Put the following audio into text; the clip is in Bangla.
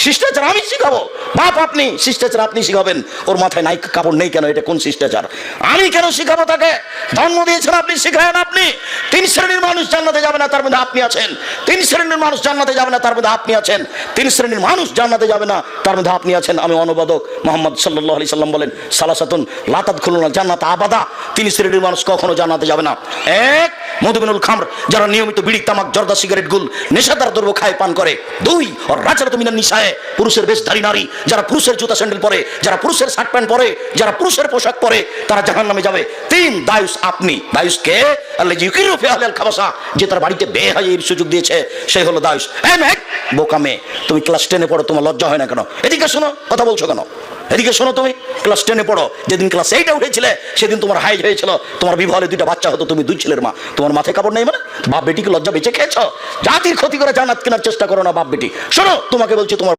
শিষ্টাচার আমি শিখাবো? বাপ আপনি, শিষ্টাচার আপনি শিখাবেন? ওর মাথায় নাই কাপড় নেই কেন? এটা কোন শিষ্টাচার? আমি কেন শিখাবো তাকে? জন্ম দিয়েছেন আপনি, শিখায়েন আপনি। তিন শ্রেণীর মানুষ জান্নাতে যাবে না, তার মধ্যে আপনি আছেন। তিন শ্রেণীর মানুষ জান্নাতে যাবে না, তার মধ্যে আপনি আছেন। তিন শ্রেণীর মানুষ জান্নাতে যাবে না, তার মধ্যে আপনি আছেন। আমি অনুবাদক মুহাম্মদ সাল্লাল্লাহু আলাইহি সাল্লাম বলেন, সালাসাতুন লা তাদখুলুনা জান্নাতা আবাদা। তিন শ্রেণীর মানুষ কখনো জান্নাতে যাবে না। এক, মধুমিনুল খামর, যারা নিয়মিত বিড়ি, তামাক, জর্দা, সিগারেট, গুল, নেশাদার দ্রব্য খায়, পান করে। দুই, আর রাজরাতু মিনান নিসায়ে, পুরুষের বেশধারী নারী, যারা পুরুষের জুতা স্যান্ডেল পরে, যারা পুরুষের শার্ট প্যান্ট পরে, যারা পুরুষের পোশাক পরে, তারা জাহান্নামে যাবে। তিন, দায়ুস আপনি। দায়ুস কে? আল্লাযী ইউকিরু ফি আহলিল খাবাসা, যে তার বাড়িতে বেহায়ার সুযোগ দিয়েছে, সে হলো দায়ুস। এই মেয়ে, বোকা মেয়ে, তুমি ক্লাস 10-এ পড়ো, তোমার লজ্জা হয় না কেন? এদিকে শোনো, কথা বলছো কেন? এদিকে শোনো, তুমি ক্লাস 10-এ পড়ো, যেদিন ক্লাস 8-এ উঠেছিলে সেদিন তোমার হাইজ হয়েছিল, তোমার বিবাহে 2টা বাচ্চা হতো, তুমি 2 ছেলের মা। তোমার মাথায় কাপড় নেই মানে? বাপ বেটিকে লজ্জা বেঁচে খেয়েছো? জাতির ক্ষতি করে জান্নাত কেনার চেষ্টা করো না বাপ বেটি। শোনো, তোমাকে বলছি, তোমার